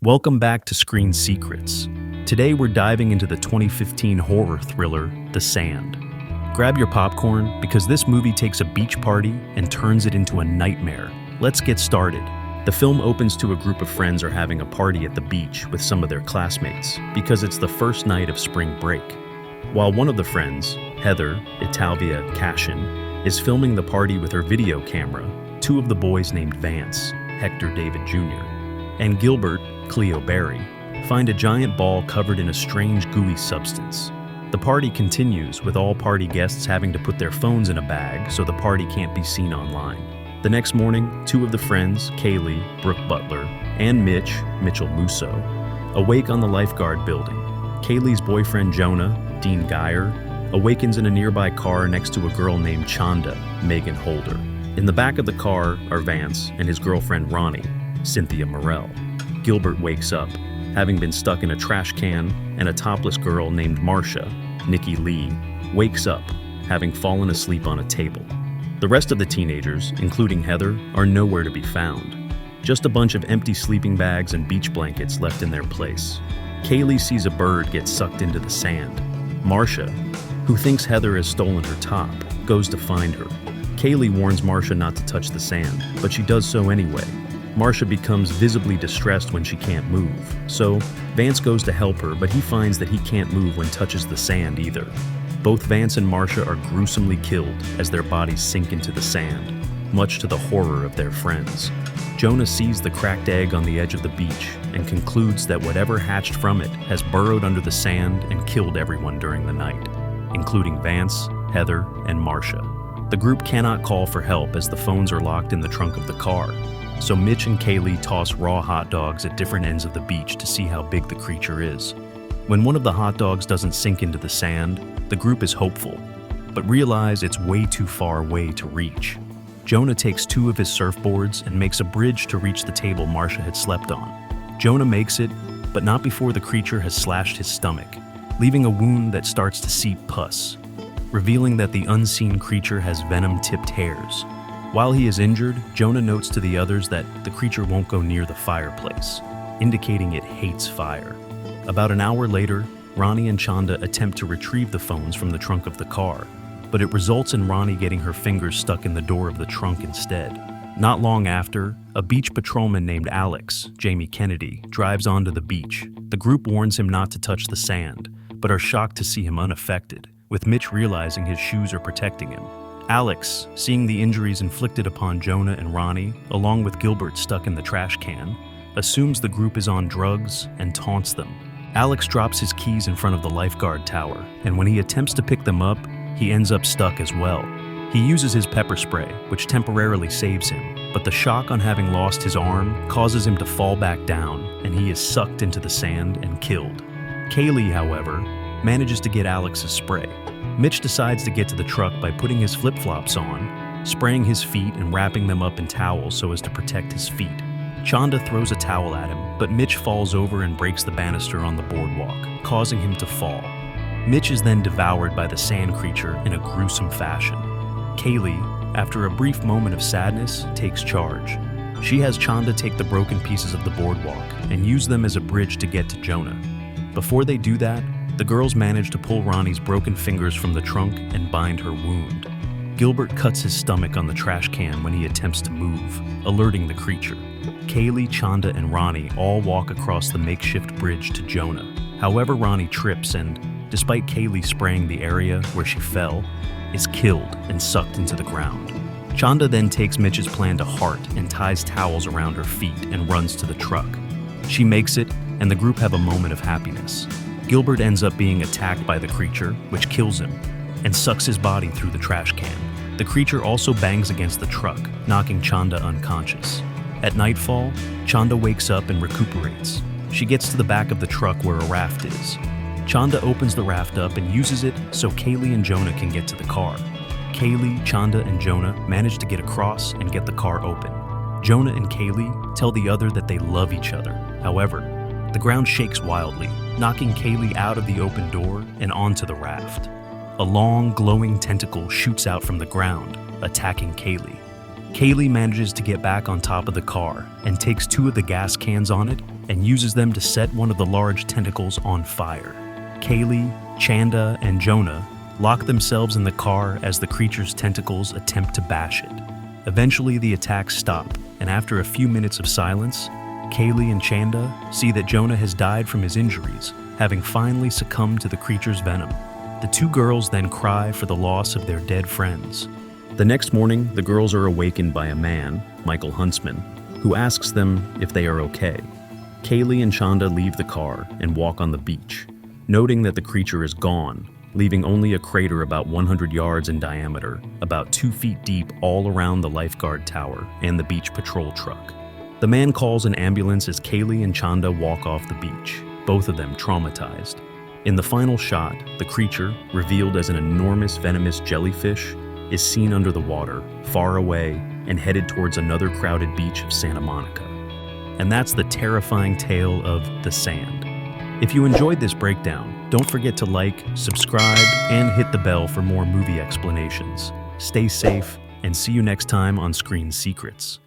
Welcome back to Screen Secrets. Today we're diving into the 2015 horror thriller, TheSand. Grab your popcorn because this movie takes a beach party and turns it into a nightmare. Let's get started. The film opens to a group of friends are having a party at the beach with some of their classmates because it's the first night of spring break. While one of the friends, Heather Italvia Cashin, is filming the party with her video camera, two of the boys named Vance, Hector David Jr., and Gilbert, Cleo Berry, find a giant ball covered in a strange gooey substance. The party continues with all party guests having to put their phones in a bag so the party can't be seen online. The next morning, two of the friends, Kaylee, Brooke Butler, and Mitchell Musso, awake on the lifeguard building. Kaylee's boyfriend Jonah, Dean Geyer, awakens in a nearby car next to a girl named Chanda, Megan Holder. In the back of the car are Vance and his girlfriend Ronnie, Cynthia Morell. Gilbert wakes up, having been stuck in a trash can, and a topless girl named Marcia, Nikki Lee, wakes up, having fallen asleep on a table. The rest of the teenagers, including Heather, are nowhere to be found. Just a bunch of empty sleeping bags and beach blankets left in their place. Kaylee sees a bird get sucked into the sand. Marcia, who thinks Heather has stolen her top, goes to find her. Kaylee warns Marcia not to touch the sand, but she does so anyway. Marcia becomes visibly distressed when she can't move, so Vance goes to help her, but he finds that he can't move when touches the sand either. Both Vance and Marcia are gruesomely killed as their bodies sink into the sand, much to the horror of their friends. Jonah sees the cracked egg on the edge of the beach and concludes that whatever hatched from it has burrowed under the sand and killed everyone during the night, including Vance, Heather, and Marcia. The group cannot call for help as the phones are locked in the trunk of the car, so Mitch and Kaylee toss raw hot dogs at different ends of the beach to see how big the creature is. When one of the hot dogs doesn't sink into the sand, the group is hopeful, but realize it's way too far away to reach. Jonah takes two of his surfboards and makes a bridge to reach the table Marcia had slept on. Jonah makes it, but not before the creature has slashed his stomach, leaving a wound that starts to seep pus, revealing that the unseen creature has venom-tipped hairs. While he is injured, Jonah notes to the others that the creature won't go near the fireplace, indicating it hates fire. About an hour later, Ronnie and Chanda attempt to retrieve the phones from the trunk of the car, but it results in Ronnie getting her fingers stuck in the door of the trunk instead. Not long after, a beach patrolman named Alex, Jamie Kennedy, drives onto the beach. The group warns him not to touch the sand, but are shocked to see him unaffected, with Mitch realizing his shoes are protecting him. Alex, seeing the injuries inflicted upon Jonah and Ronnie, along with Gilbert stuck in the trash can, assumes the group is on drugs and taunts them. Alex drops his keys in front of the lifeguard tower, and when he attempts to pick them up, he ends up stuck as well. He uses his pepper spray, which temporarily saves him, but the shock on having lost his arm causes him to fall back down, and he is sucked into the sand and killed. Kaylee, however, manages to get Alex's spray. Mitch decides to get to the truck by putting his flip-flops on, spraying his feet and wrapping them up in towels so as to protect his feet. Chanda throws a towel at him, but Mitch falls over and breaks the banister on the boardwalk, causing him to fall. Mitch is then devoured by the sand creature in a gruesome fashion. Kaylee, after a brief moment of sadness, takes charge. She has Chanda take the broken pieces of the boardwalk and use them as a bridge to get to Jonah. Before they do that, the girls manage to pull Ronnie's broken fingers from the trunk and bind her wound. Gilbert cuts his stomach on the trash can when he attempts to move, alerting the creature. Kaylee, Chanda, and Ronnie all walk across the makeshift bridge to Jonah. However, Ronnie trips and, despite Kaylee spraying the area where she fell, is killed and sucked into the ground. Chanda then takes Mitch's plan to heart and ties towels around her feet and runs to the truck. She makes it, and the group have a moment of happiness. Gilbert ends up being attacked by the creature, which kills him, and sucks his body through the trash can. The creature also bangs against the truck, knocking Chanda unconscious. At nightfall, Chanda wakes up and recuperates. She gets to the back of the truck where a raft is. Chanda opens the raft up and uses it so Kaylee and Jonah can get to the car. Kaylee, Chanda, and Jonah manage to get across and get the car open. Jonah and Kaylee tell the other that they love each other. However, the ground shakes wildly, knocking Kaylee out of the open door and onto the raft. A long, glowing tentacle shoots out from the ground, attacking Kaylee. Kaylee manages to get back on top of the car and takes 2 of the gas cans on it and uses them to set one of the large tentacles on fire. Kaylee, Chanda, and Jonah lock themselves in the car as the creature's tentacles attempt to bash it. Eventually, the attacks stop, and after a few minutes of silence, Kaylee and Chanda see that Jonah has died from his injuries, having finally succumbed to the creature's venom. The 2 girls then cry for the loss of their dead friends. The next morning, the girls are awakened by a man, Michael Huntsman, who asks them if they are okay. Kaylee and Chanda leave the car and walk on the beach, noting that the creature is gone, leaving only a crater about 100 yards in diameter, about 2 feet deep all around the lifeguard tower and the beach patrol truck. The man calls an ambulance as Kaylee and Chanda walk off the beach, both of them traumatized. In the final shot, the creature, revealed as an enormous venomous jellyfish, is seen under the water, far away, and headed towards another crowded beach of Santa Monica. And that's the terrifying tale of TheSand. If you enjoyed this breakdown, don't forget to like, subscribe, and hit the bell for more movie explanations. Stay safe, and see you next time on Screen Secrets.